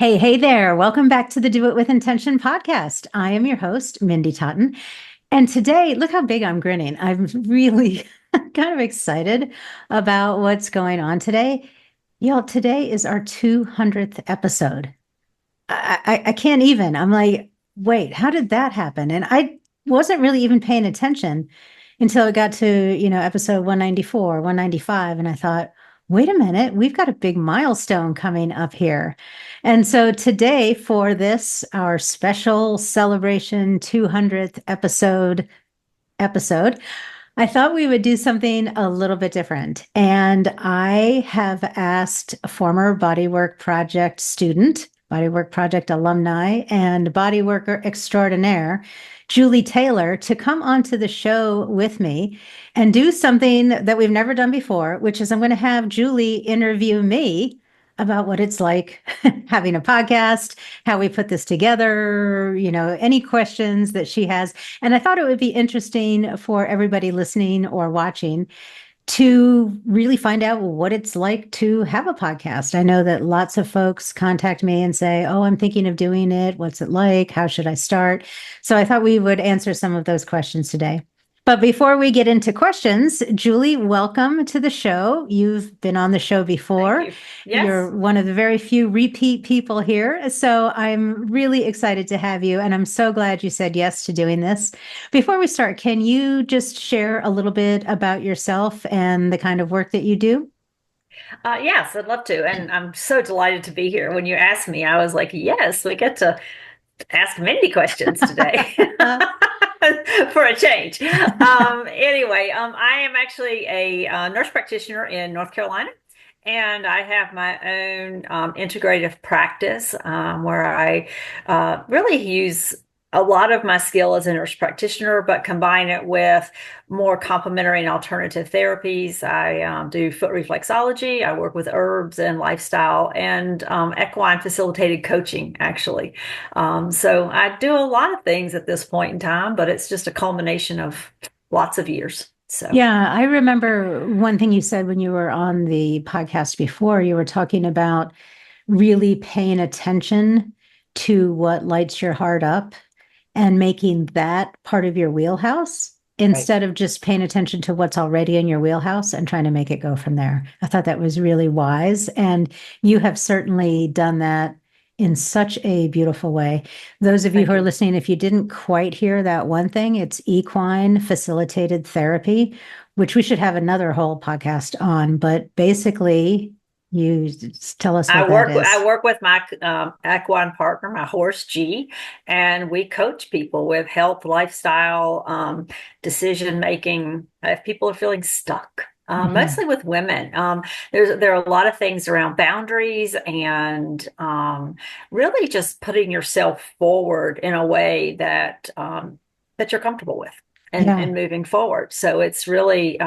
Hey there. Welcome back to the Do It With Intention podcast. I am your host, Mindy Totten. And today, look how big I'm grinning. I'm really kind of excited about what's going on today. Y'all, today is our 200th episode. I can't even. I'm like, wait, how did that happen? And I wasn't really even paying attention until it got to, episode 194, 195. And I thought, wait a minute, we've got a big milestone coming up here. And so today, for this, our special celebration 200th episode, I thought we would do something a little bit different. And I have asked a former Bodywork Project student, Bodywork Project alumni, and bodyworker extraordinaire, Julie Taylor, to come onto the show with me and do something that we've never done before, which is I'm going to have Julie interview me about what it's like having a podcast, how we put this together, any questions that she has. And I thought it would be interesting for everybody listening or watching to really find out what it's like to have a podcast. I know that lots of folks contact me and say, oh, I'm thinking of doing it. What's it like? How should I start? So I thought we would answer some of those questions today. But before we get into questions, Julie, welcome to the show. You've been on the show before. Thank you. Yes. You're one of the very few repeat people here. So I'm really excited to have you. And I'm so glad you said yes to doing this. Before we start, can you just share a little bit about yourself and the kind of work that you do? Yes, I'd love to. And I'm so delighted to be here. When you asked me, I was like, yes, we get to ask Mindy questions today for a change. I am actually a nurse practitioner in North Carolina. And I have my own integrative practice where I really use a lot of my skill as a nurse practitioner, but combine it with more complementary and alternative therapies. I do foot reflexology. I work with herbs and lifestyle and equine facilitated coaching, actually. So I do a lot of things at this point in time, but it's just a culmination of lots of years. So. Yeah, I remember one thing you said when you were on the podcast before, you were talking about really paying attention to what lights your heart up and making that part of your wheelhouse instead of just paying attention to what's already in your wheelhouse and trying to make it go from there. I thought that was really wise. And you have certainly done that in such a beautiful way. Those of you who are listening, if you didn't quite hear that one thing, it's equine facilitated therapy, which we should have another whole podcast on. But basically, you tell us what that is. I work with my equine partner, my horse G, and we coach people with health, lifestyle, decision making. If people are feeling stuck, mostly with women, there are a lot of things around boundaries and really just putting yourself forward in a way that that you're comfortable with. And moving forward. So it's really,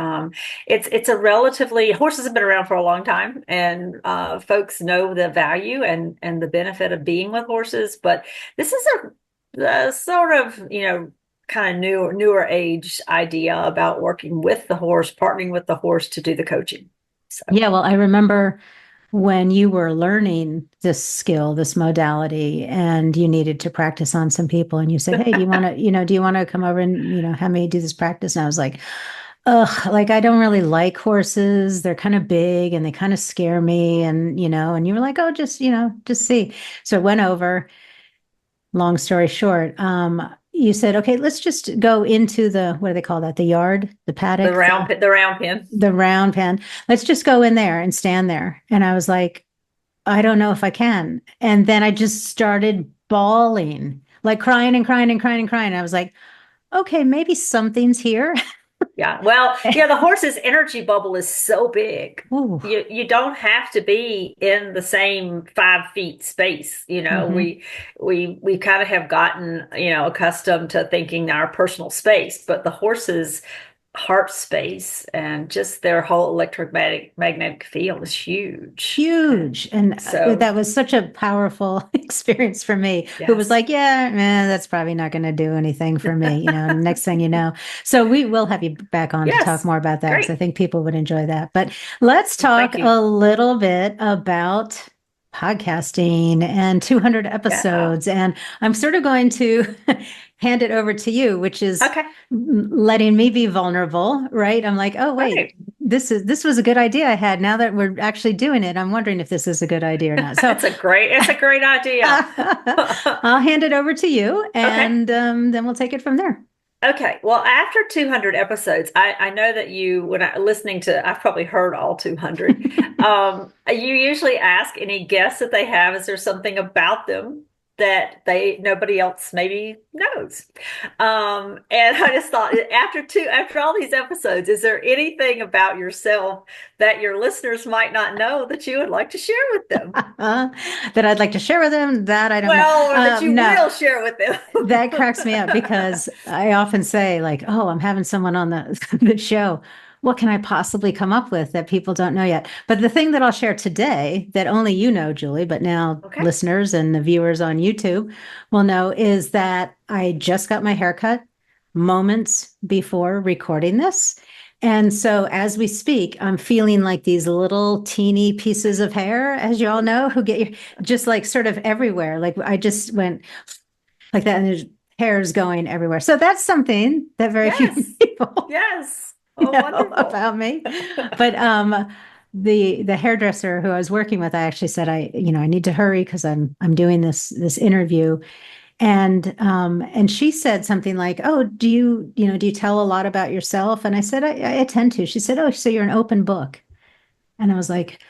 it's a relatively, horses have been around for a long time and folks know the value and the benefit of being with horses. But this is a sort of, kind of newer age idea about working with the horse, partnering with the horse to do the coaching. So. Yeah, well, I remember when you were learning this skill, this modality, and you needed to practice on some people, and you said, hey, do you want to, do you want to come over and, have me do this practice? And I was like, ugh, like, I don't really like horses. They're kind of big and they kind of scare me. And, and you were like, oh, just see. So I went over, long story short, you said, okay, let's just go into what do they call that? The yard, the paddock, the round pen, the round pen. Let's just go in there and stand there. And I was like, I don't know if I can. And then I just started bawling, like crying and crying and crying and crying. I was like, okay, maybe something's here. Yeah. Well, the horse's energy bubble is so big. Ooh. You don't have to be in the same 5 feet space. We kind of have gotten, accustomed to thinking our personal space, but the horse's heart space and just their whole electromagnetic field is huge. And so that was such a powerful experience for me. Yes. Who was like, yeah, man, that's probably not going to do anything for me, next thing you know. So we will have you back on to talk more about that because I think people would enjoy that. But let's talk a little bit about podcasting and 200 Yeah. episodes. And I'm sort of going to hand it over to you, which is Okay. letting me be vulnerable, right? I'm like, oh, wait, Right. this was a good idea I had. Now that we're actually doing it, I'm wondering if this is a good idea or not. So It's a great idea. I'll hand it over to you, Okay. and then we'll take it from there. Okay. Well, after 200 episodes, I know that you, when I listening to, I've probably heard all 200. You usually ask any guests that they have, is there something about them that nobody else maybe knows? And I just thought after all these episodes, is there anything about yourself that your listeners might not know that you would like to share with them? That I'd like to share with them, that I don't know. Well, or that you No, will share with them. that cracks me up because I often say, like, oh, I'm having someone on the show. What can I possibly come up with that people don't know yet? But the thing that I'll share today that only you know, Julie, but now Okay. listeners and the viewers on YouTube will know is that I just got my haircut moments before recording this. And so as we speak, I'm feeling like these little teeny pieces of hair, as you all know, who get just like sort of everywhere. Like I just went like that, and there's hairs going everywhere. So that's something that very few Yes. people Yes. Oh, know wonderful. about me. But the hairdresser who I was working with, I actually said, I need to hurry because I'm doing this interview. And she said something like, "Oh, do you tell a lot about yourself?" And I said, I tend to. She said, "Oh, so you're an open book." And I was like,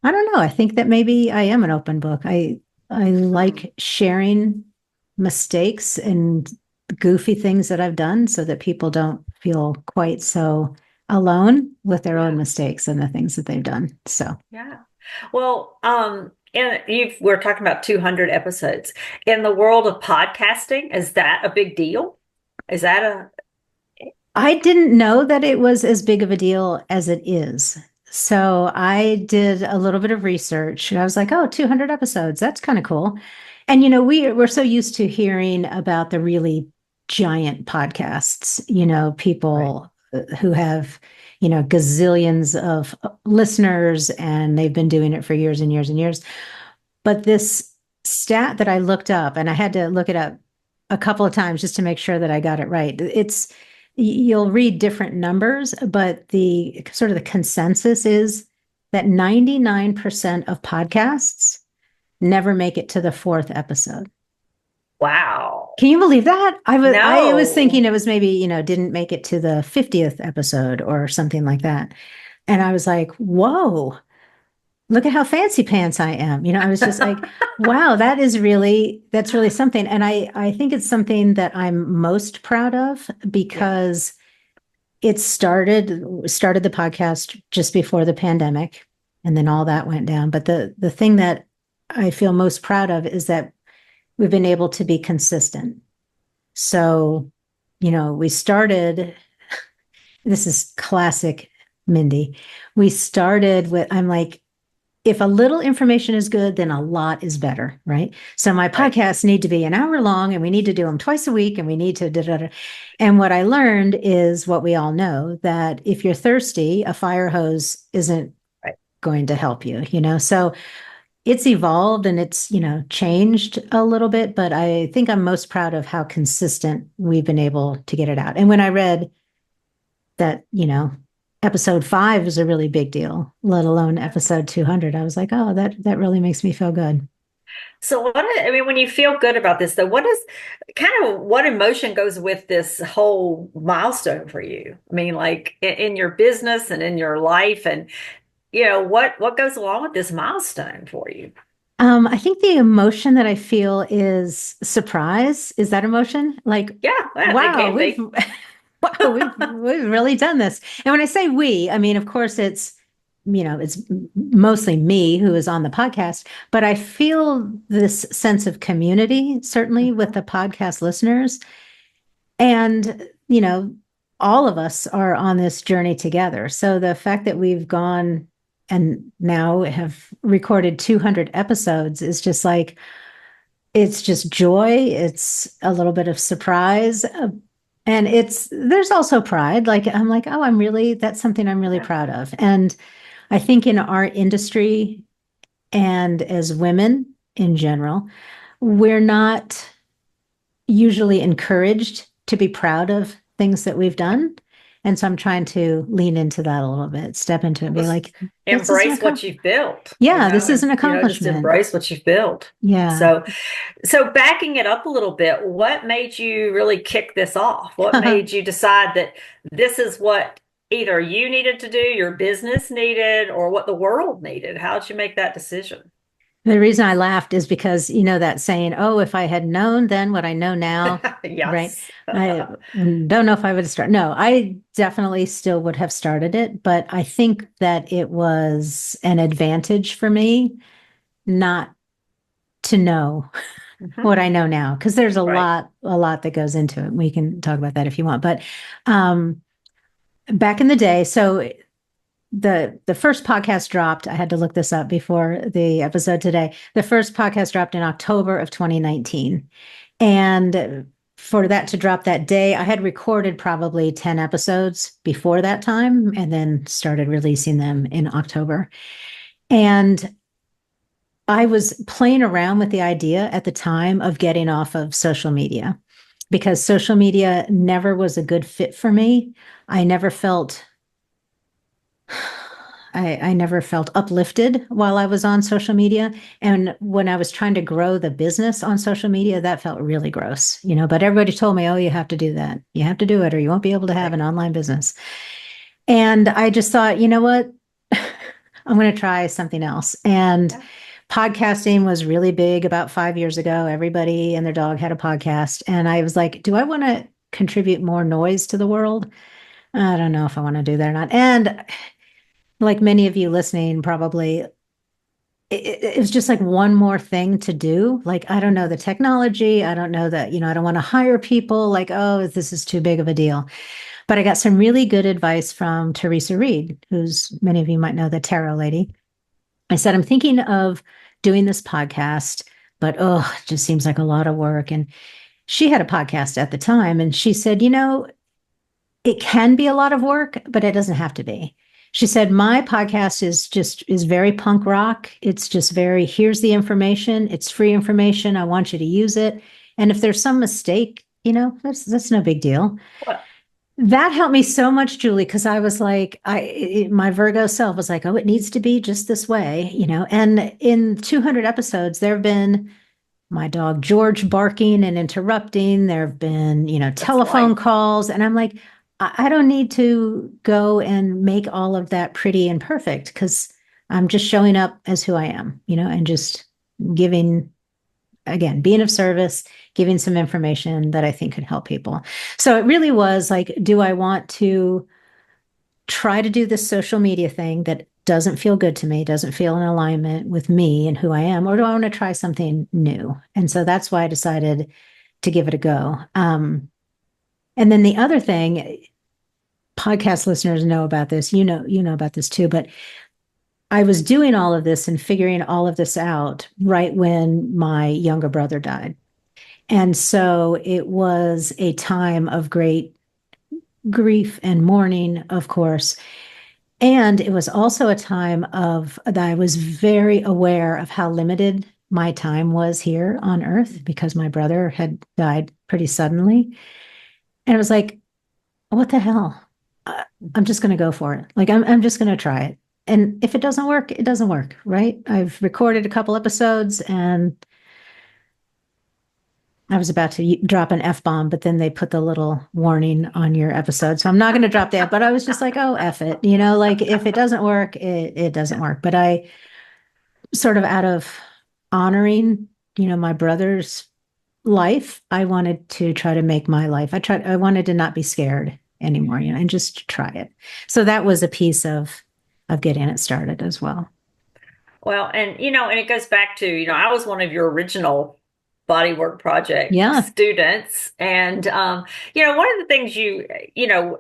I don't know. I think that maybe I am an open book. I Hmm. like sharing mistakes and goofy things that I've done so that people don't feel quite so alone with their own Yeah. mistakes and the things that they've done. So Yeah. Well, and we're talking about 200 episodes. In the world of podcasting, is that a big deal? Is that a, I didn't know that it was as big of a deal as it is. So I did a little bit of research. I was like, oh, 200 episodes. That's kind of cool. And, we're so used to hearing about the really giant podcasts, right? people who have, gazillions of listeners and they've been doing it for years and years and years. But this stat that I looked up, and I had to look it up a couple of times just to make sure that I got it right. You'll read different numbers, but the sort of the consensus is that 99% of podcasts never make it to the fourth episode. Wow. Can you believe that? I was thinking No. it was maybe, didn't make it to the 50th episode or something like that. And I was like, whoa, look at how fancy pants I am. I was just like, wow, that's really something. And I think it's something that I'm most proud of Yeah. because it started the podcast just before the pandemic, and then all that went down. But the thing that I feel most proud of is that we've been able to be consistent. So, we started, this is classic Mindy. We started with, I'm like, if a little information is good, then a lot is better, right? So my Right. podcasts need to be an hour long and we need to do them twice a week and we need to da, da, da. And what I learned is what we all know, that if you're thirsty, a fire hose isn't Right. going to help you. So it's evolved and it's, changed a little bit, but I think I'm most proud of how consistent we've been able to get it out. And when I read that, episode 5 is a really big deal, let alone episode 200. I was like, oh, that really makes me feel good. So I mean, when you feel good about this, though, what emotion goes with this whole milestone for you? I mean, like in your business and in your life, and what goes along with this milestone for you? I think the emotion that I feel is surprise. Is that emotion? Like, Yeah, well, it wow, can we've be. wow, we've really done this. And when I say we, I mean, of course, it's mostly me who is on the podcast, but I feel this sense of community, certainly with Mhm. the podcast listeners. And, all of us are on this journey together. So the fact that we've gone and now have recorded 200 episodes is just like, it's just joy. It's a little bit of surprise. And there's also pride. Like, I'm like, oh, that's something I'm really Yeah. proud of. And I think in our industry, and as women in general, we're not usually encouraged to be proud of things that we've done. And so I'm trying to lean into that a little bit, step into it, and be Just like, this is an embrace what you've built, yeah, this is an and just accomplishment. embrace what you've built. Yeah. So backing it up a little bit, what made you really kick this off? What made you decide that this is what either you needed to do, your business needed, or what the world needed? How did you make that decision? The reason I laughed is because you know that saying, "Oh, if I had known then what I know now," right? Yes. I don't know if I would have started. No, I definitely still would have started it, but I think that it was an advantage for me not to know Mhm. what I know now, because there's Right. a lot that goes into it. We can talk about that if you want, but um, back in the day, so the first podcast dropped. I had to look this up before the episode today. The first podcast dropped in October of 2019. And for that to drop that day, I had recorded probably 10 episodes before that time and then started releasing them in October. And I was playing around with the idea at the time of getting off of social media because social media never was a good fit for me. I never felt I never felt uplifted while I was on social media. And when I was trying to grow the business on social media, that felt really gross, you know. But everybody told me, oh, you have to do that. You have to do it, or you won't be able to have Right. an online business. And I just thought, you know what? I'm going to try something else. And Yeah. podcasting was really big about 5 years ago. Everybody and their dog had a podcast. And I was like, do I want to contribute more noise to the world? I don't know if I want to do that or not. And like many of you listening, probably it was just like one more thing to do. Like, I don't know the technology. I don't know that, you know, I don't want to hire people like, oh, this is too big of a deal. But I got some really good advice from Teresa Reed, who's many of you might know, the tarot lady. I said, I'm thinking of doing this podcast, but oh, it just seems like a lot of work. And she had a podcast at the time, and she said, you know, it can be a lot of work, but it doesn't have to be. She said, my podcast is very punk rock. It's just very, here's the information. It's free information. I want you to use it. And if there's some mistake, you know, that's no big deal. Well, That helped me so much, Julie, because I was like, my Virgo self was like, oh, it needs to be just this way, you know. And in 200 episodes, there have been my dog George barking and interrupting. There have been, you know, that's telephone life. calls. And I'm like, I don't need to go and make all of that pretty and perfect because I'm just showing up as who I am, you know, and just giving, again, being of service, giving some information that I think could help people. So it really was like, do I want to try to do this social media thing that doesn't feel good to me, doesn't feel in alignment with me and who I am, or do I want to try something new? And so that's why I decided to give it a go. And then the other thing, podcast listeners know about this, you know about this too, but I was doing all of this and figuring all of this out right when my younger brother died. And so it was a time of great grief and mourning, of course. And it was also a time of that I was very aware of how limited my time was here on earth because my brother had died pretty suddenly. And it was like, what the hell? I'm just going to go for it. Like, I'm just going to try it. And if it doesn't work, it doesn't work, right? I've recorded a couple episodes and I was about to drop an F bomb, but then they put the little warning on your episode. So I'm not going to drop that, but I was just like, oh, F it. You know, like if it doesn't work, it doesn't work. But I sort of out of honoring, you know, my brother's life, I wanted to try to make my life. I wanted to not be scared anymore, you know, and just try it. So that was a piece of getting it started as well. Well, and and it goes back to, I was one of your original Bodywork Project Yeah. students. And one of the things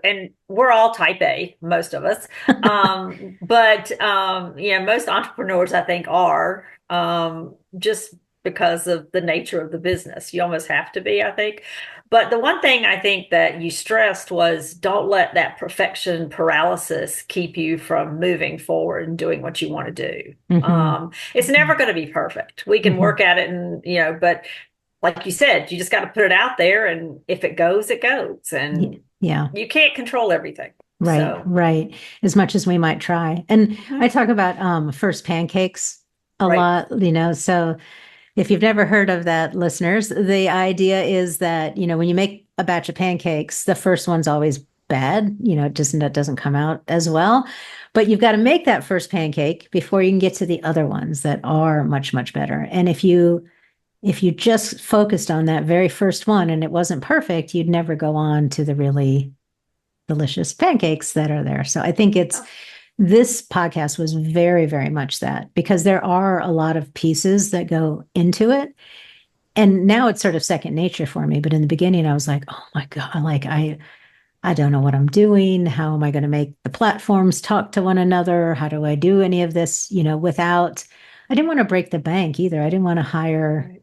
and we're all type A, most of us. But most entrepreneurs I think are just because of the nature of the business. You almost have to be, I think. But the one thing I think that you stressed was don't let that perfection paralysis keep you from moving forward and doing what you want to do. It's never going to be perfect. We can work at it and, but like you said, you just got to put it out there. And if it goes, it goes. And yeah, you can't control everything. right, So. right. As much as we might try. And I talk about first pancakes a lot, so if you've never heard of that, listeners, the idea is that, when you make a batch of pancakes, the first one's always bad, it doesn't come out as well. But you've got to make that first pancake before you can get to the other ones that are much, much better. And if you just focused on that very first one and it wasn't perfect, you'd never go on to the really delicious pancakes that are there. So I think this podcast was very, very much that, because there are a lot of pieces that go into it. And now it's sort of second nature for me. But in the beginning, I was like, oh my God, like I don't know what I'm doing. How am I going to make the platforms talk to one another? How do I do any of this, without, I didn't want to break the bank either. I didn't want to hire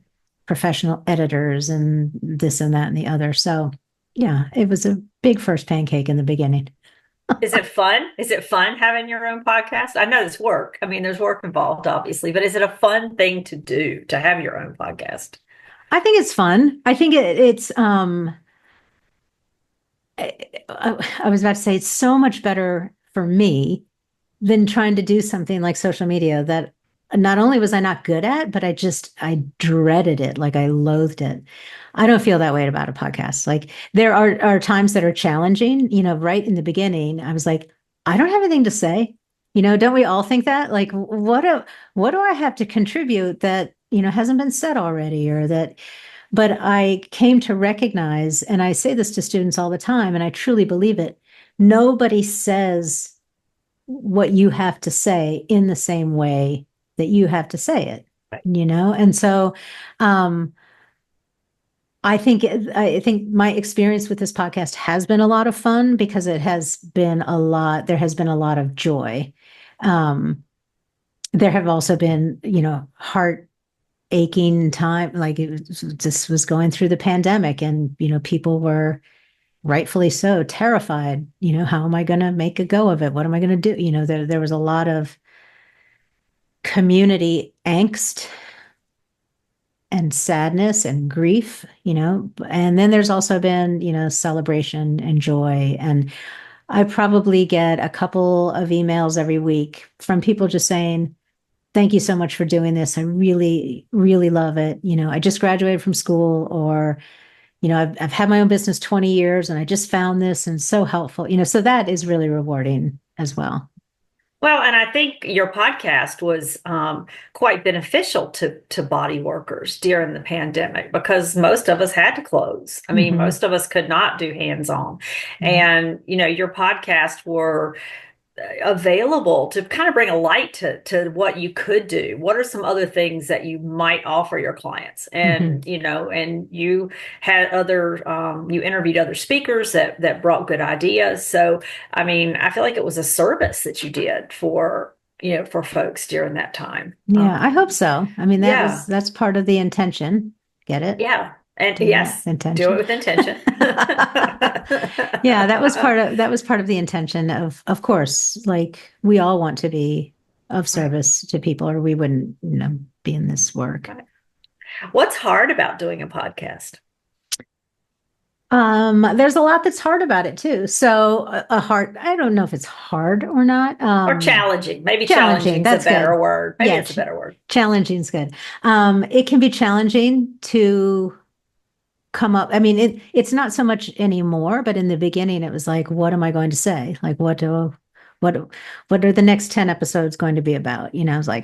professional editors and this and that and the other. So yeah, it was a big first pancake in the beginning. Is it fun? Is it fun having your own podcast? I know there's work. I mean, there's work involved, obviously, but is it a fun thing to do to have your own podcast? I think it's fun. I think it's I was about to say it's so much better for me than trying to do something like social media that not only was I not good at, but I dreaded it. Like I loathed it. I don't feel that way about a podcast. Like there are times that are challenging, right in the beginning, I was like, I don't have anything to say. Don't we all think that? Like, what do I have to contribute that, hasn't been said already or that, but I came to recognize, and I say this to students all the time, and I truly believe it. Nobody says what you have to say in the same way that you have to say it, And so, I think my experience with this podcast has been a lot of fun because there has been a lot of joy. There have also been, heart aching time, like this was going through the pandemic and, people were rightfully so terrified, how am I going to make a go of it? What am I going to do? There was a lot of community angst and sadness and grief, and then there's also been, celebration and joy. And I probably get a couple of emails every week from people just saying, thank you so much for doing this. I really, really love it. I just graduated from school, or, I've had my own business 20 years and I just found this and so helpful, so that is really rewarding as well. Well, and I think your podcast was quite beneficial to body workers during the pandemic because most of us had to close. I mean, most of us could not do hands-on. And, your podcasts were available to kind of bring a light to what you could do. What are some other things that you might offer your clients? And, and you had you interviewed other speakers that brought good ideas. So, I mean, I feel like it was a service that you did for folks during that time. Yeah, I hope so. I mean, that's part of the intention. Get it? Yeah. And yes, do it with intention. Yeah, that was part of the intention of course, like we all want to be of service to people or we wouldn't, be in this work. What's hard about doing a podcast? There's a lot that's hard about it too. So I don't know if it's hard or not. Or challenging. Maybe challenging. That's a better word. Maybe it's a better word. Challenging is good. It can be challenging to come up. I mean, it's not so much anymore, but in the beginning it was like, what am I going to say? Like, what are the next 10 episodes going to be about? I was like,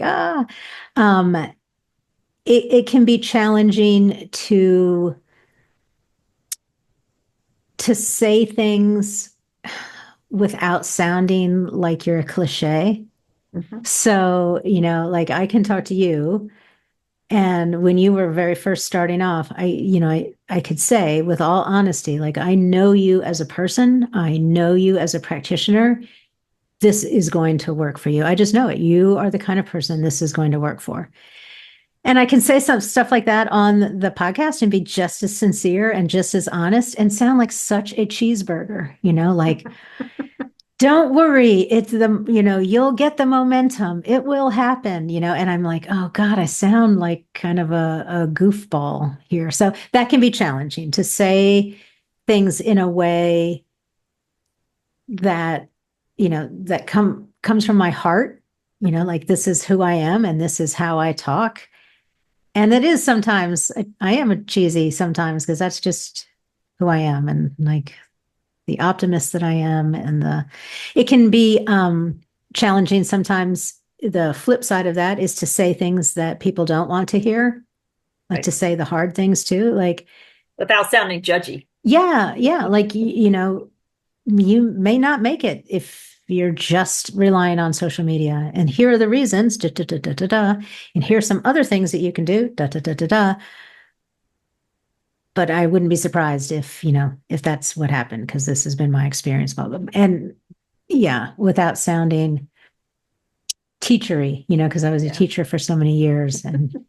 it can be challenging to say things without sounding like you're a cliche. So, like I can talk to you. And when you were very first starting off, I could say with all honesty, like, I know you as a person. I know you as a practitioner. This is going to work for you. I just know it. You are the kind of person this is going to work for. And I can say some stuff like that on the podcast and be just as sincere and just as honest and sound like such a cheeseburger, like, don't worry. It's you'll get the momentum. It will happen, and I'm like, oh God, I sound like kind of a goofball here. So that can be challenging to say things in a way that, that comes from my heart, like this is who I am and this is how I talk. And it is sometimes, I am a cheesy sometimes because that's just who I am and like the optimist that I am. And it can be challenging sometimes. The flip side of that is to say things that people don't want to hear, like Right. to say the hard things too, like Without sounding judgy. yeah, like you may not make it if you're just relying on social media. And here are the reasons, da, da, da, da, da, da, and here's some other things that you can do, da, da, da, da, da. But I wouldn't be surprised if that's what happened, because this has been my experience. And yeah, without sounding teachery, because I was a teacher for so many years and,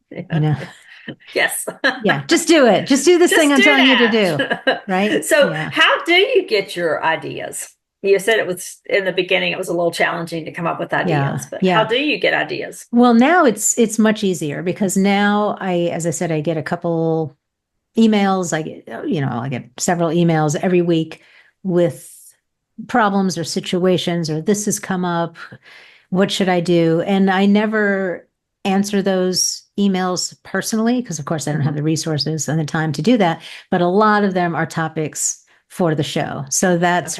Yes. yeah, just do it. Just do this thing I'm telling you to do. Right. So, Yeah. how do you get your ideas? You said it was in the beginning, it was a little challenging to come up with ideas, but how Yeah. do you get ideas? Well, now it's much easier because now as I said, I get a couple emails. I get several emails every week with problems or situations, or this has come up. What should I do? And I never answer those emails personally because, of course, I don't have the resources and the time to do that. But a lot of them are topics for the show. So that's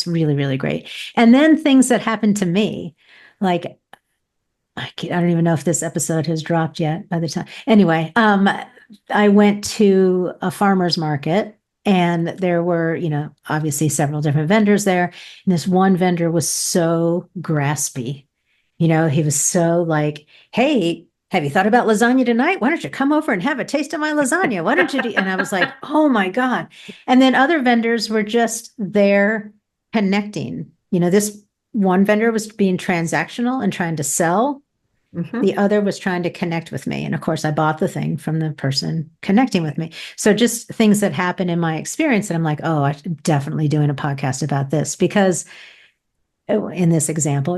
really, really great. And then things that happen to me, like I don't even know if this episode has dropped yet by the time. Anyway, I went to a farmer's market and there were, obviously several different vendors there. And this one vendor was so graspy. He was so like, hey, have you thought about lasagna tonight? Why don't you come over and have a taste of my lasagna? Why don't you do? And I was like, oh my God. And then other vendors were just there connecting. This one vendor was being transactional and trying to sell. The other was trying to connect with me. And of course, I bought the thing from the person connecting with me. So just things that happen in my experience that I'm like, oh, I'm definitely doing a podcast about this. Because in this example,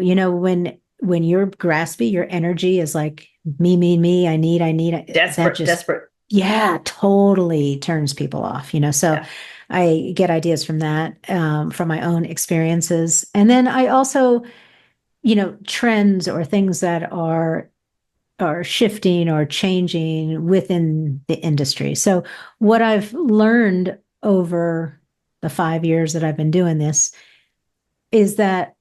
when you're graspy, your energy is like me, I need. Desperate. Yeah, totally turns people off, So yeah. I get ideas from that, from my own experiences. And then I also, trends or things that are shifting or changing within the industry. So what I've learned over the 5 years that I've been doing this is that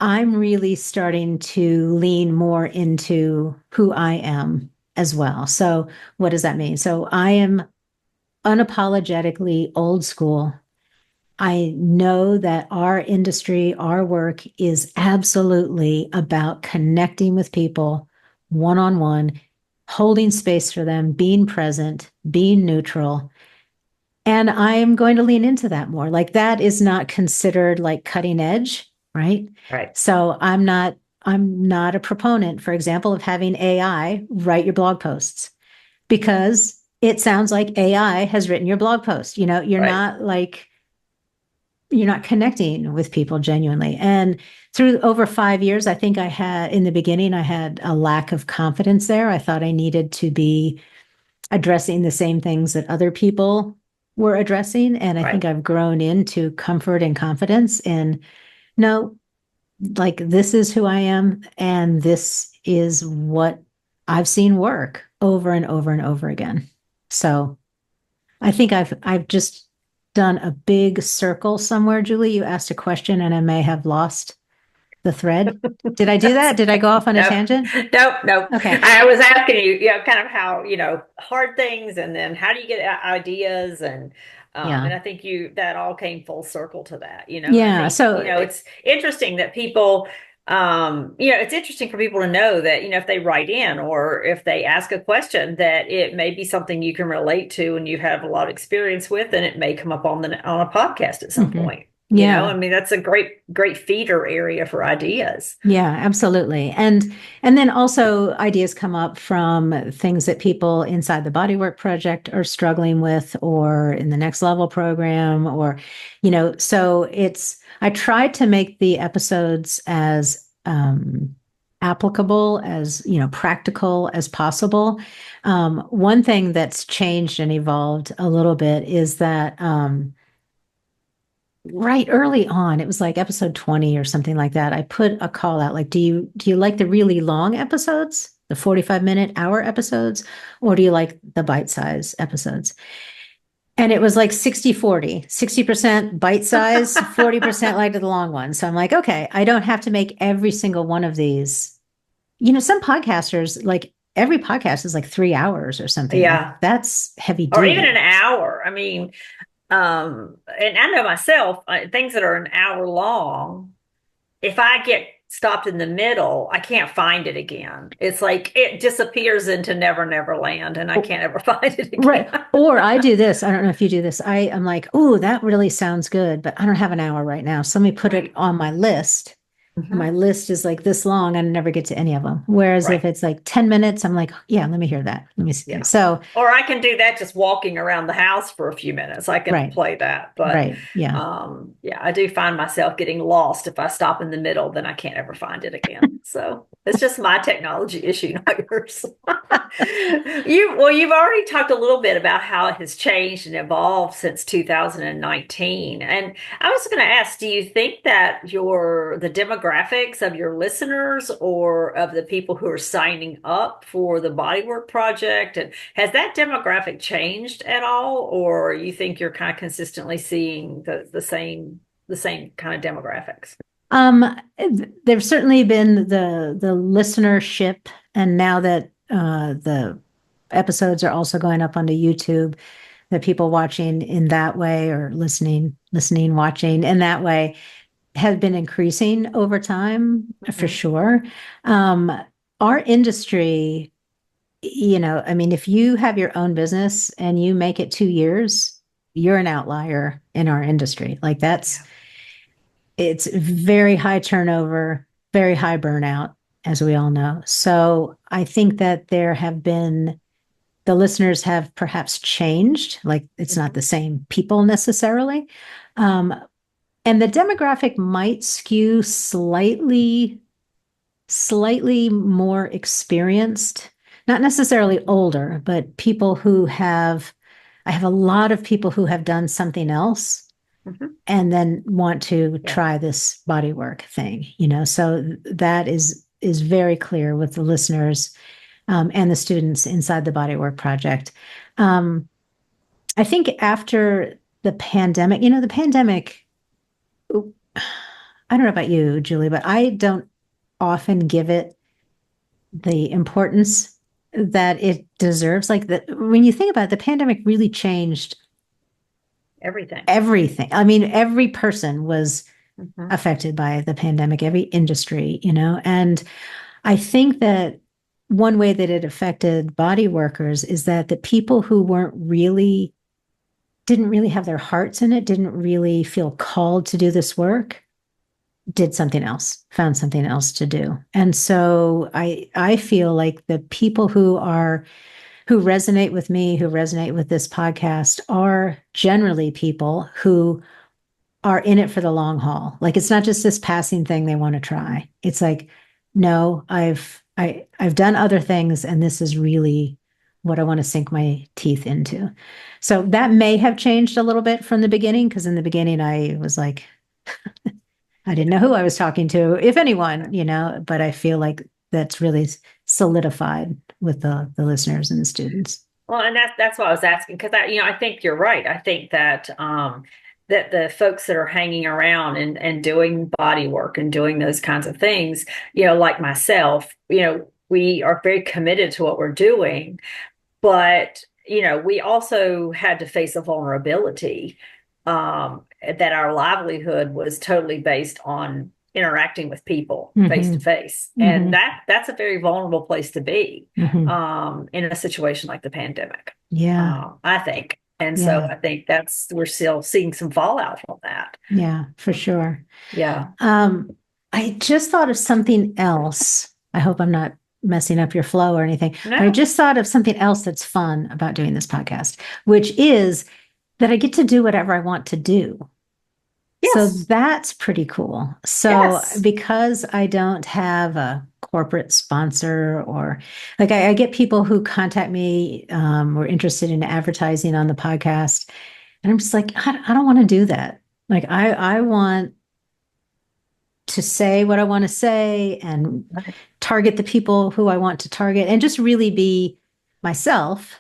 I'm really starting to lean more into who I am as well. So what does that mean? So I am unapologetically old school. I know that our industry, our work is absolutely about connecting with people one-on-one, holding space for them, being present, being neutral. And I'm going to lean into that more. Like that is not considered like cutting edge, right? Right. So I'm not a proponent, for example, of having AI write your blog posts because it sounds like AI has written your blog post. You're not connecting with people genuinely. And through over 5 years, I think in the beginning, I had a lack of confidence there. I thought I needed to be addressing the same things that other people were addressing. And I think I've grown into comfort and confidence in, no, like this is who I am. And this is what I've seen work over and over and over again. So I think I've just done a big circle somewhere. Julie, you asked a question and I may have lost the thread. Did I do that? Did I go off on a tangent? Nope. Okay. I was asking you, kind of how, hard things and then how do you get ideas and I think that all came full circle to that, Yeah. So, it's interesting that people, it's interesting for people to know that, if they write in or if they ask a question that it may be something you can relate to and you have a lot of experience with, and it may come up on a podcast at some point. Yeah. I mean, that's a great feeder area for ideas. Yeah, absolutely. And then also ideas come up from things that people inside the Bodywork Project are struggling with or in the next level program or so I tried to make the episodes as applicable as, practical as possible. One thing that's changed and evolved a little bit is that right early on, it was like episode 20 or something like that. I put a call out like, do you like the really long episodes, the 45-minute hour episodes, or do you like the bite-size episodes? And it was like 60-40, 60% bite size, 40% like the long ones. So I'm like, okay, I don't have to make every single one of these. Some podcasters, like every podcast is like 3 hours or something. Like Yeah. that's heavy Or even duty. an hour. I mean, and I know myself, things that are an hour long, if I get stopped in the middle, I can't find it again. It's like it disappears into never, never land, and I can't ever find it Right. again. Or I do this. I don't know if you do this. I'm like, oh, that really sounds good, but I don't have an hour right now. So let me put it Right. on my list. Hmm. My list is like this long. I never get to any of them. Whereas if Right. it's like 10 minutes, I'm like, yeah, let me hear that. Let me see. Yeah. So, Or I can do that just walking around the house for a few minutes. I can right, play that. But right. Yeah. yeah, I do find myself getting lost if I stop in the middle, then I can't ever find it again. So it's just my technology issue, not yours. You've already talked a little bit about how it has changed and evolved since 2019. And I was going to ask, do you think that the demographics of your listeners or of the people who are signing up for the Bodywork Project, and has that demographic changed at all, or you think you're kind of consistently seeing the same kind of demographics? Um, there's certainly been the listenership, and now that the episodes are also going up onto YouTube, the people watching in that way or listening, watching in that way have been increasing over time for Hmm. sure. Um, our industry, I mean, if you have your own business and you make it 2 years, you're an outlier in our industry. Like Yeah. it's very high turnover, very high burnout, as we all know. So I think that the listeners have perhaps changed. Like it's not Hmm. the same people necessarily. Um, and the demographic might skew slightly more experienced, not necessarily older, but I have a lot of people who have done something else Hmm. and then want to Yeah. try this bodywork thing, so that is very clear with the listeners and the students inside the Bodywork Project. Um, I think after the pandemic, the pandemic, I don't know about you, Julie, but I don't often give it the importance that it deserves. Like that, when you think about it, the pandemic really changed Everything. everything. I mean, every person was Hmm. affected by the pandemic, every industry, and I think that one way that it affected body workers is that the people who didn't really have their hearts in it, didn't really feel called to do this work, did something else, found something else to do. And so I feel like the people who resonate with me, who resonate with this podcast are generally people who are in it for the long haul. Like it's not just this passing thing they want to try. It's like, no, I've done other things and this is really what I want to sink my teeth into. So that may have changed a little bit from the beginning, because in the beginning I was like, I didn't know who I was talking to, if anyone, but I feel like that's really solidified with the listeners and the students. Well, and that's why I was asking, because I think you're right. I think that the folks that are hanging around and doing body work and doing those kinds of things, like myself, we are very committed to what we're doing, but we also had to face a vulnerability, that our livelihood was totally based on interacting with people face to Mm-hmm. face, and Mm-hmm. that's a very vulnerable place to be, Mm-hmm. in a situation like the pandemic. Yeah. I think. And so Yeah. I think we're still seeing some fallout from that. Yeah, for sure. Yeah. Um, I just thought of something else. I hope I'm not messing up your flow or anything, but I No. just thought of something else that's fun about doing this podcast, which is that I get to do whatever I want to do. So Yes. that's pretty cool. So Yes. because I don't have a corporate sponsor or like I get people who contact me or interested in advertising on the podcast, and I'm just like, I don't want to do that. Like I want to say what I want to say and target the people who I want to target and just really be myself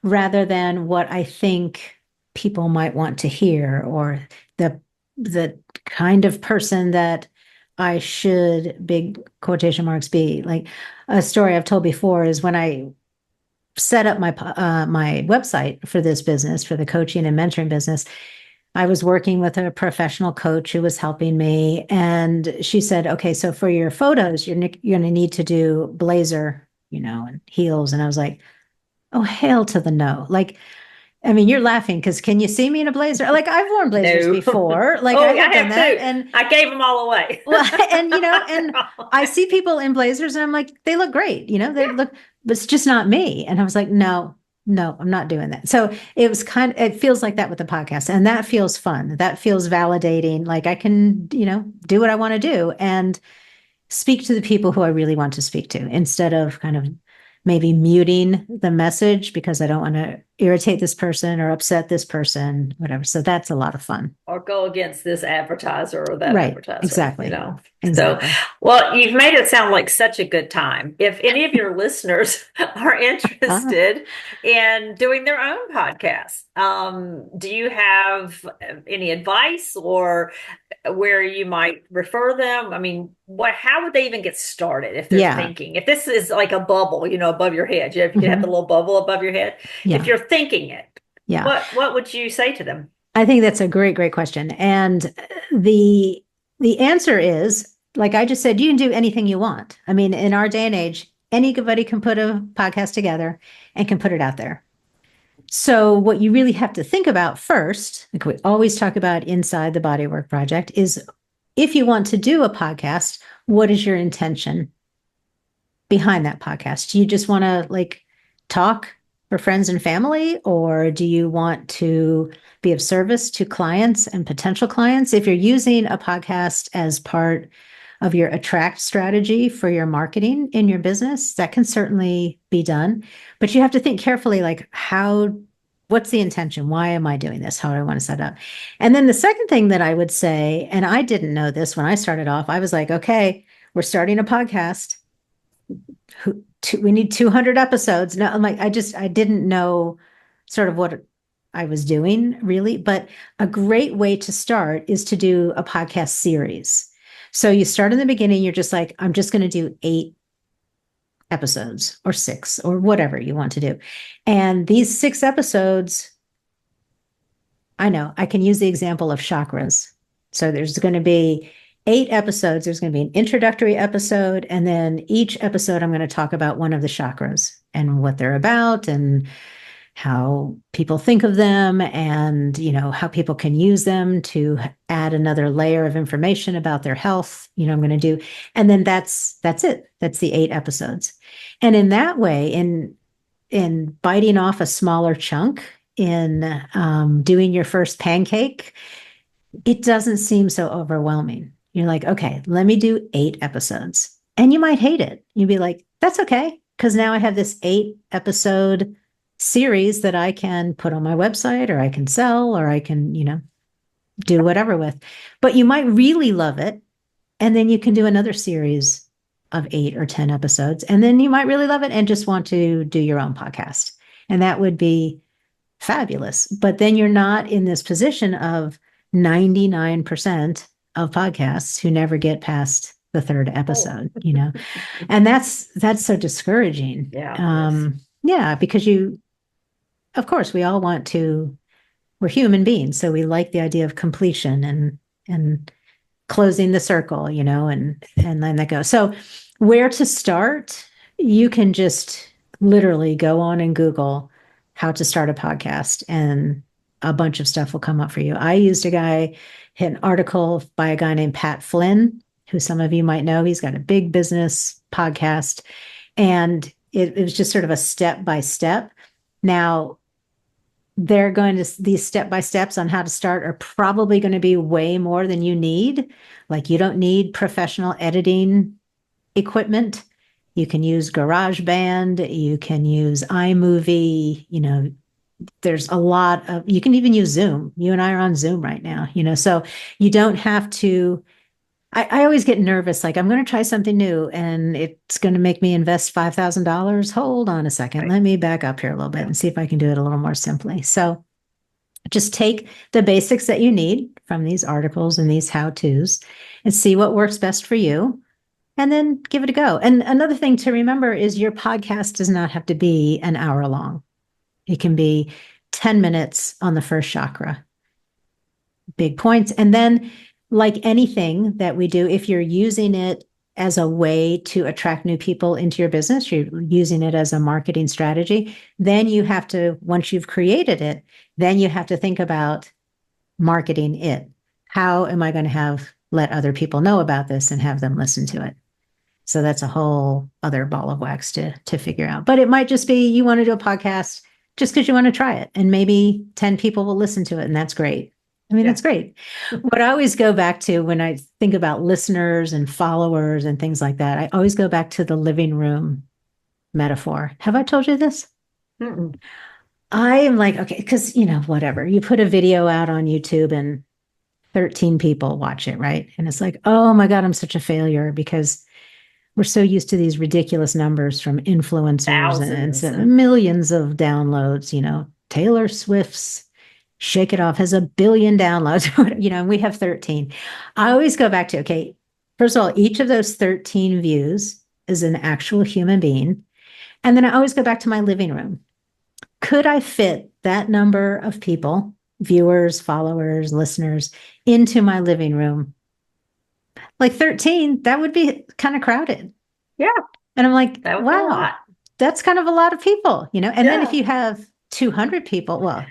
rather than what I think people might want to hear or the kind of person that I should, big quotation marks, be. Like a story I've told before is when I set up my website for this business, for the coaching and mentoring business, I was working with a professional coach who was helping me, and she said, "Okay, so for your photos, you're going to need to do blazer, and heels." And I was like, "Oh, hell to the no!" Like, I mean, you're laughing because can you see me in a blazer? Like, I've worn blazers No. before. Like, I Oh, I have done have that, too. and I gave them all away. well, and I see people in blazers, and I'm like, they look great, they Yeah. look, but it's just not me. And I was like, no, no, I'm not doing that. So it feels like that with the podcast, and that feels fun. That feels validating. Like I can, do what I want to do and speak to the people who I really want to speak to instead of kind of maybe muting the message because I don't want to irritate this person or upset this person, whatever. So that's a lot of fun. Or go against this advertiser or that Right. advertiser, Exactly. So, Exactly. well, you've made it sound like such a good time. If any of your listeners are Ah, interested in doing their own podcast, do you have any advice or where you might refer them? I mean, how would they even get started if they're yeah. thinking? If this is like a bubble, above your head, you have the Mhm. little bubble above your head. If Yeah. you're thinking it, Yeah. what would you say to them? I think that's a great, great question. And the the answer is, like I just said, you can do anything you want. I mean, in our day and age, anybody can put a podcast together and can put it out there. So what you really have to think about first, like we always talk about inside the Bodywork Project, is if you want to do a podcast, what is your intention behind that podcast? Do you just want to like talk for friends and family, or do you want to be of service to clients and potential clients? If you're using a podcast as part of your attract strategy for your marketing in your business, that can certainly be done. But you have to think carefully, like what's the intention? Why am I doing this? How do I want to set up? And then the second thing that I would say, and I didn't know this when I started off, I was like, okay, we're starting a podcast. We need 200 episodes. No, I'm like, I didn't know sort of what I was doing really, but a great way to start is to do a podcast series. So you start in the beginning, you're just like, I'm just going to do 8 episodes or 6 or whatever you want to do. And these 6 episodes, I know I can use the example of chakras. So there's going to be 8 episodes. There's going to be an introductory episode. And then each episode, I'm going to talk about one of the chakras and what they're about and how people think of them and, how people can use them to add another layer of information about their health. I'm going to do, and then that's it. That's the 8 episodes. And in that way, in biting off a smaller chunk, in doing your first pancake, it doesn't seem so overwhelming. You're like, okay, let me do 8 episodes. And you might hate it. You'd be like, that's okay. Because now I have this 8 episode series that I can put on my website or I can sell or I can, do whatever with. But you might really love it. And then you can do another series of 8 or 10 episodes. And then you might really love it and just want to do your own podcast. And that would be fabulous. But then you're not in this position of 99% of podcasts who never get past the third Oh, episode, and that's so discouraging. yeah. Yes. Yeah, because of course, we all want to, we're human beings, so we like the idea of completion and closing the circle, and then that goes. So where to start? You can just literally go on and Google how to start a podcast, and a bunch of stuff will come up for you. I used an article by a guy named Pat Flynn, who some of you might know. He's got a big business podcast, and it was just sort of a step by step. Now, these step by steps on how to start are probably going to be way more than you need. Like, you don't need professional editing equipment. You can use GarageBand, you can use iMovie, there's a lot of, you can even use Zoom. You and I are on Zoom right now, so you don't have to. I always get nervous, like, I'm going to try something new and it's going to make me invest $5,000. Hold on a second. Right. Let me back up here a little bit and see if I can do it a little more simply. So just take the basics that you need from these articles and these how-tos and see what works best for you, and then give it a go. And another thing to remember is your podcast does not have to be an hour long. It can be 10 minutes on the first chakra. Big points. And then, like anything that we do, if you're using it as a way to attract new people into your business, you're using it as a marketing strategy, then you have to, once you've created it, then you have to think about marketing it. How am I going to let other people know about this and have them listen to it? So that's a whole other ball of wax to figure out. But it might just be you want to do a podcast just because you want to try it, and maybe 10 people will listen to it, and that's great. I mean, that's great. What I always go back to when I think about listeners and followers and things like that, I always go back to the living room metaphor. Have I told you this? Mm-mm. I am like, okay, because, whatever. You put a video out on YouTube and 13 people watch it, right? And it's like, oh my God, I'm such a failure, because we're so used to these ridiculous numbers from influencers and millions of downloads. Taylor Swift's Shake It Off has 1 billion downloads, and we have 13. I always go back to, okay, first of all, each of those 13 views is an actual human being. And then I always go back to my living room. Could I fit that number of people, viewers, followers, listeners, into my living room? Like 13, that would be kind of crowded. Yeah. And I'm like, that would be a wow, lot. that's kind of a lot of people, And then if you have 200 people, well,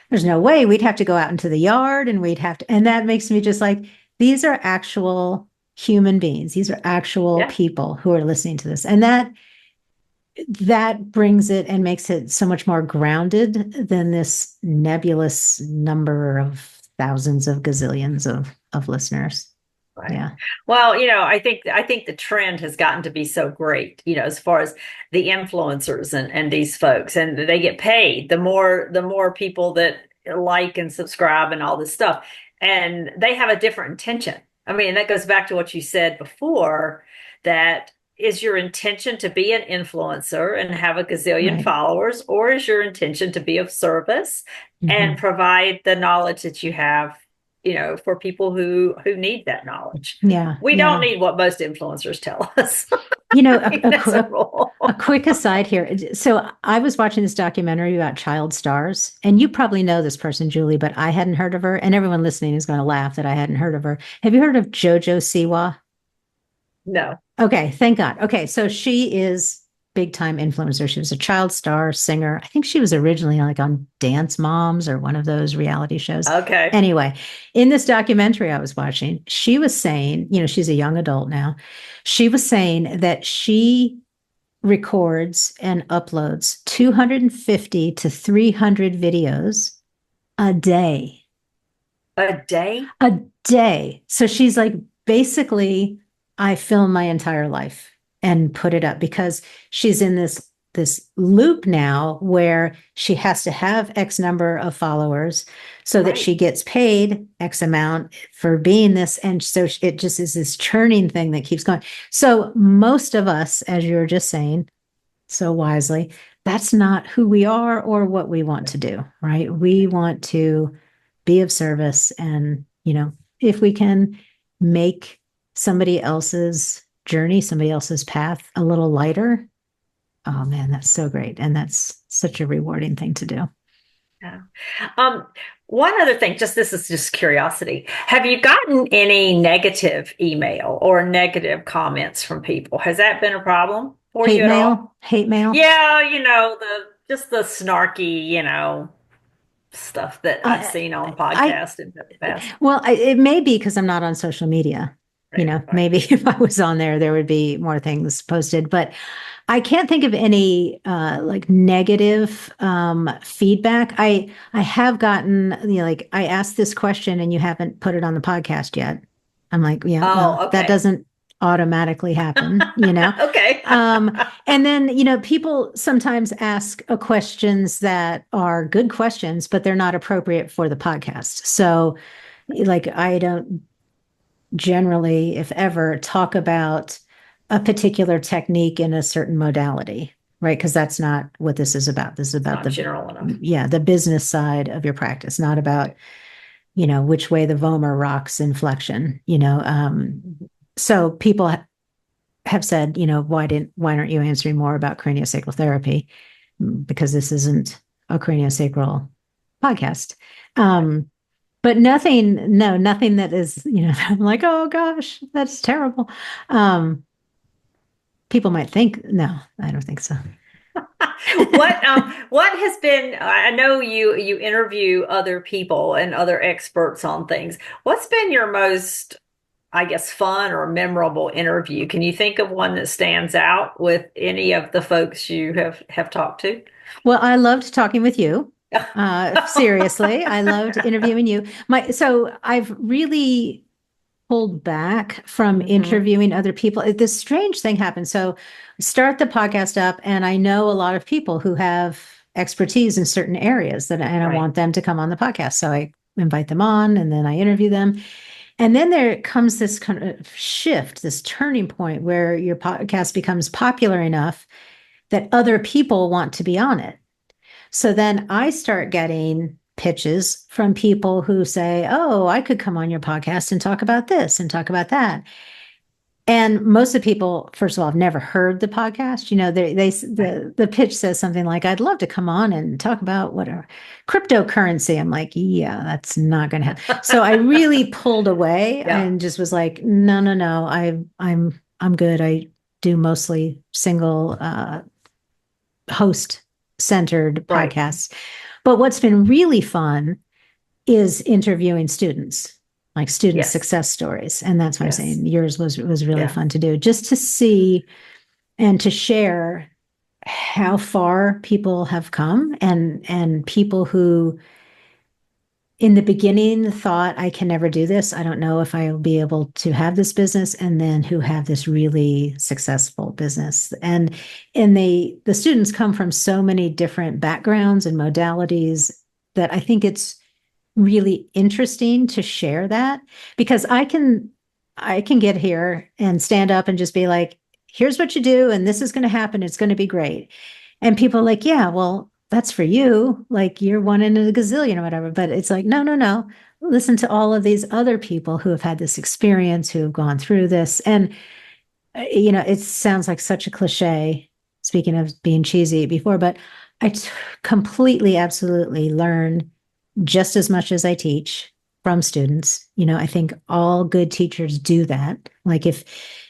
there's no way. We'd have to go out into the yard, and and that makes me just like, these are actual human beings. These are actual people who are listening to this. And that brings it and makes it so much more grounded than this nebulous number of thousands of gazillions of listeners. Right. Yeah. Well, I think the trend has gotten to be so great, as far as the influencers and these folks, and they get paid the more people that like and subscribe and all this stuff, and they have a different intention. I mean, that goes back to what you said before, that is your intention to be an influencer and have a gazillion followers, or is your intention to be of service and provide the knowledge that you have, for people who need that knowledge. Yeah. We don't need what most influencers tell us. A quick aside here. So I was watching this documentary about child stars, and you probably know this person, Julie, but I hadn't heard of her, and everyone listening is going to laugh that I hadn't heard of her. Have you heard of JoJo Siwa? No. Okay, thank God. Okay, so she is big time influencer. She was a child star singer. I think she was originally like on Dance Moms or one of those reality shows. Okay. Anyway, in this documentary I was watching, she was saying, she's a young adult now. She was saying that she records and uploads 250 to 300 videos a day. A day? A day. So she's like, basically, I film my entire life and put it up, because she's in this loop now where she has to have X number of followers so that she gets paid X amount for being this. And so it just is this churning thing that keeps going. So most of us, as you were just saying so wisely, that's not who we are or what we want to do, right? We want to be of service, and, if we can make somebody else's journey, somebody else's path a little lighter, oh man, that's so great. And that's such a rewarding thing to do. Yeah. One other thing, this is just curiosity. Have you gotten any negative email or negative comments from people? Has that been a problem for you at all? Hate mail? Yeah, just the snarky, stuff that I've I, seen on I, podcasts in the past. well, it may be because I'm not on social media. Right, right. Maybe if I was on there, there would be more things posted, but I can't think of any like negative feedback. I have gotten, like I asked this question and you haven't put it on the podcast yet. I'm like, yeah, well, Oh, that okay. doesn't automatically happen. Okay. Um, and then, people sometimes ask questions that are good questions, but they're not appropriate for the podcast. So, like, I don't generally, if ever, talk about a particular technique in a certain modality, right? Because that's not what this is about. This is It's about not general enough. the business side of your practice, not about, which way the vomer rocks in flexion. So people have said, why aren't you answering more about craniosacral therapy? Because this isn't a craniosacral podcast. Right. But nothing, no, nothing that is, I'm like, oh gosh, that's terrible. Um, People might think, no, I don't think so. What has been, I know you interview other people and other experts on things. What's been your most, I guess, fun or memorable interview? Can you think of one that stands out with any of the folks you have talked to? Well, I loved talking with you. Seriously, I loved interviewing you. So I've really pulled back from Hmm. interviewing other people. This strange thing happened. So start the podcast up, and I know a lot of people who have expertise in certain areas and I Right. want them to come on the podcast. So I invite them on and then I interview them. And then there comes this kind of shift, this turning point where your podcast becomes popular enough that other people want to be on it. So then I start getting pitches from people who say, "Oh, I could come on your podcast and talk about this and talk about that." And most of the people, first of all, have never heard the podcast. Right. The pitch says something like, "I'd love to come on and talk about whatever cryptocurrency." I'm like, "Yeah, that's not going to happen." So I really pulled away Yeah. and just was like, "No, no, no. I'm good. I do mostly single host centered Right. podcasts." But what's been really fun is interviewing students, like student Yes. success stories. And that's what I'm Yes. saying. Yours was really Yeah. fun to do, just to see and to share how far people have come, and people who in the beginning thought, I can never do this. I don't know if I will be able to have this business, and then who have this really successful business. And the students come from so many different backgrounds and modalities that I think it's really interesting to share that, because I can get here and stand up and just be like, here's what you do and this is going to happen, it's going to be great. And people are like, yeah, well, that's for you, like you're one in a gazillion or whatever. But it's like, no, no, no, listen to all of these other people who have had this experience, who have gone through this. And it sounds like such a cliche, speaking of being cheesy before, but completely, absolutely learn just as much as I teach from students. I think all good teachers do that. Like if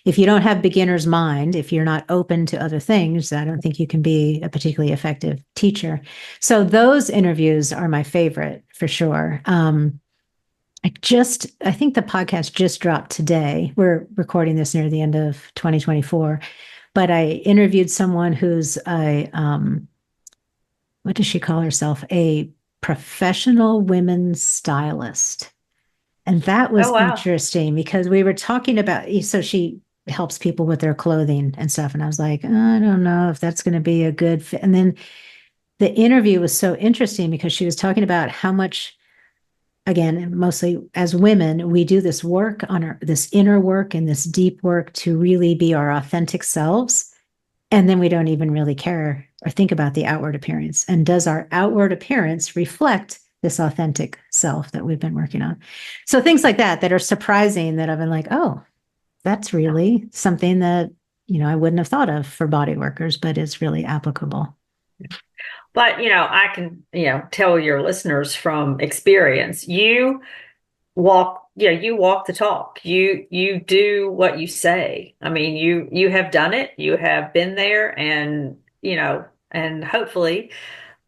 you don't have beginner's mind, if you're not open to other things, I don't think you can be a particularly effective teacher. So those interviews are my favorite for sure. I think the podcast just dropped today. We're recording this near the end of 2024, but I interviewed someone who's what does she call herself? A professional women's stylist. And that Oh, was wow. interesting because we were talking about, so she helps people with their clothing and stuff. And I was like, I don't know if that's going to be a good fit. And then the interview was so interesting because she was talking about how much, again, mostly as women, we do this work on this inner work and this deep work to really be our authentic selves. And then we don't even really care or think about the outward appearance. And does our outward appearance reflect this authentic self that we've been working on? So things like that are surprising, that I've been like, oh, that's Yeah. really something that, I wouldn't have thought of for body workers, but it's really applicable. But, I can, tell your listeners from experience, you walk the talk. You do what you say. I mean, you have done it. You have been there, and, And hopefully,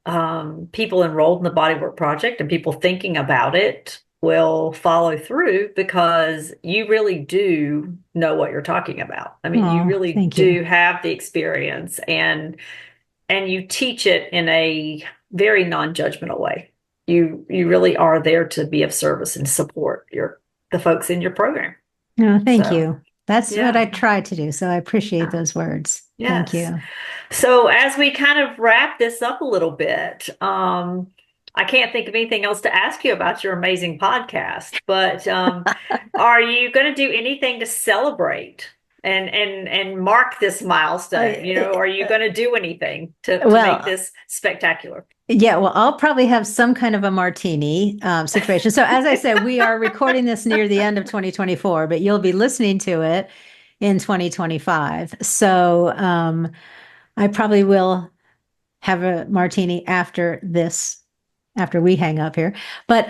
people enrolled in the Bodywork Project and people thinking about it will follow through because you really do know what you're talking about. I mean, you Oh, really thank you. do have the experience and you teach it in a very non-judgmental way. You really are there to be of service and support the folks in your program. No, thank So, you. That's what yeah. I try to do. So I appreciate those words. Thank Yes. you. So as we kind of wrap this up a little bit, I can't think of anything else to ask you about your amazing podcast, but are you going to do anything to celebrate and mark this milestone? You know, are you going to do anything to make Well, this spectacular? yeah, well, I'll probably have some kind of a martini situation. So, as I said, we are recording this near the end of 2024, but you'll be listening to it in 2025. So, I probably will have a martini after this, after we hang up here. But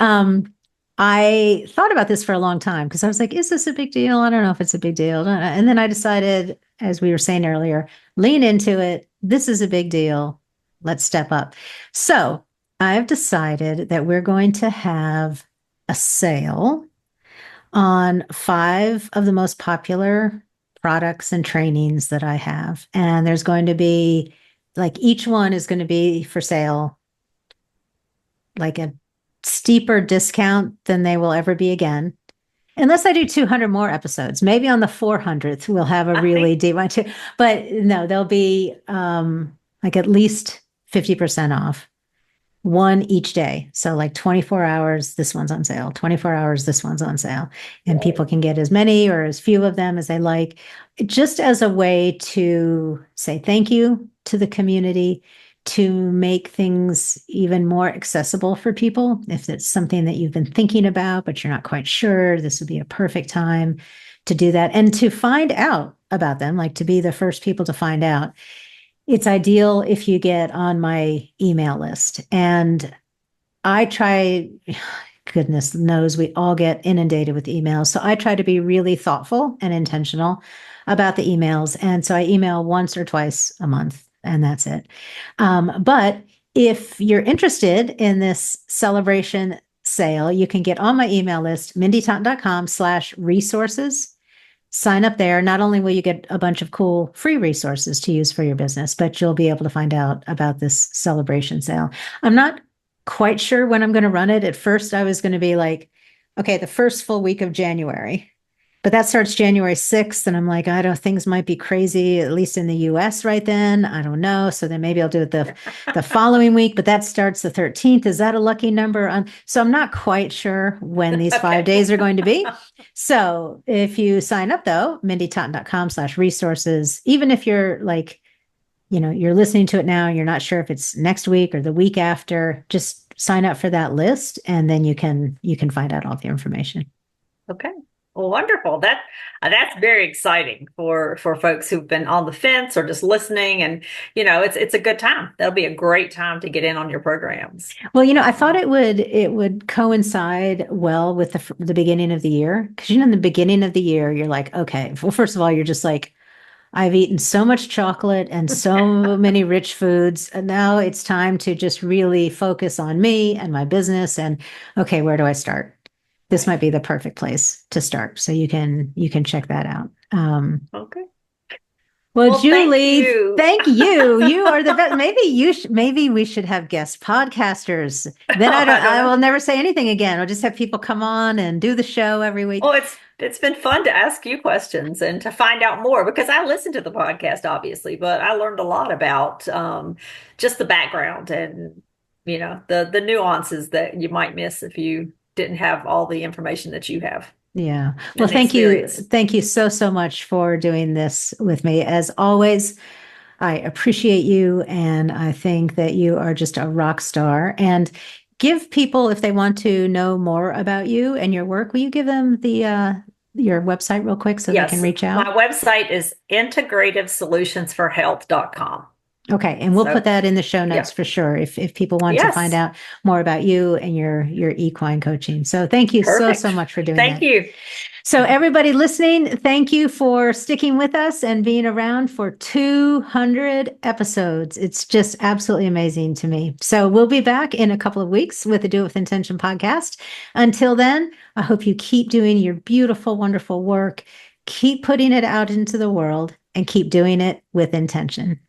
I thought about this for a long time because I was like, is this a big deal? I don't know if it's a big deal. And then I decided, as we were saying earlier, lean into it. This is a big deal. Let's step up. So I've decided that we're going to have a sale on 5 of the most popular products and trainings that I have. And there's going to be like each one is going to be for sale like a steeper discount than they will ever be again. Unless I do 200 more episodes. Maybe on the 400th, we'll have a I really think deep one too. But no, they'll be like at least 50% off, one each day. So like 24 hours, this one's on sale, 24 hours, this one's on sale. And people can get as many or as few of them as they like, just as a way to say thank you to the community, to make things even more accessible for people. If it's something that you've been thinking about, but you're not quite sure, this would be a perfect time to do that. And to find out about them, like to be the first people to find out, it's ideal if you get on my email list. And I try, goodness knows, we all get inundated with emails. So I try to be really thoughtful and intentional about the emails. And so I email once or twice a month, and that's it. But if you're interested in this celebration sale, you can get on my email list, mindytotten.com/resources. Sign up there. Not only will you get a bunch of cool free resources to use for your business, but you'll be able to find out about this celebration sale. I'm not quite sure when I'm going to run it. At first, I was going to be like, okay, the first full week of January. But that starts January 6th. And I'm like, I don't, things might be crazy, at least in the US right then. I don't know. So then maybe I'll do it the following week, but that starts the 13th. Is that a lucky number? So I'm not quite sure when these 5 days are going to be. So if you sign up though, mindytotten.com/resources, even if you're like, you're listening to it now, you're not sure if it's next week or the week after, just sign up for that list. And then you can find out all the information. Okay. Well, wonderful. That's very exciting for folks who've been on the fence or just listening, and it's a good time. That'll be a great time to get in on your programs. Well, I thought it would coincide well with the beginning of the year, because in the beginning of the year you're like, okay, well, first of all, you're just like, I've eaten so much chocolate and so many rich foods, and now it's time to just really focus on me and my business. And okay, where do I start? This might be the perfect place to start. So you can check that out. Okay. Well, Thank Julie, you. thank you. You are the best. Maybe we should have guest podcasters. Then I don't I know. will never say anything again. We'll just have people come on and do the show every week. Well, it's been fun to ask you questions and to find out more because I listened to the podcast, obviously, but I learned a lot about just the background and the nuances that you might miss if you didn't have all the information that you have. Yeah. Well, thank you. Experience. Thank you so much for doing this with me. As always, I appreciate you, and I think that you are just a rock star. And give people, if they want to know more about you and your work, will you give them your website real quick so they can reach out? My website is integrativesolutionsforhealth.com. Okay, and we'll put that in the show notes for sure if people want to find out more about you and your equine coaching. So thank you so much for doing that. Thank you. So everybody listening, thank you for sticking with us and being around for 200 episodes. It's just absolutely amazing to me. So we'll be back in a couple of weeks with the Do It With Intention podcast. Until then, I hope you keep doing your beautiful, wonderful work. Keep putting it out into the world and keep doing it with intention.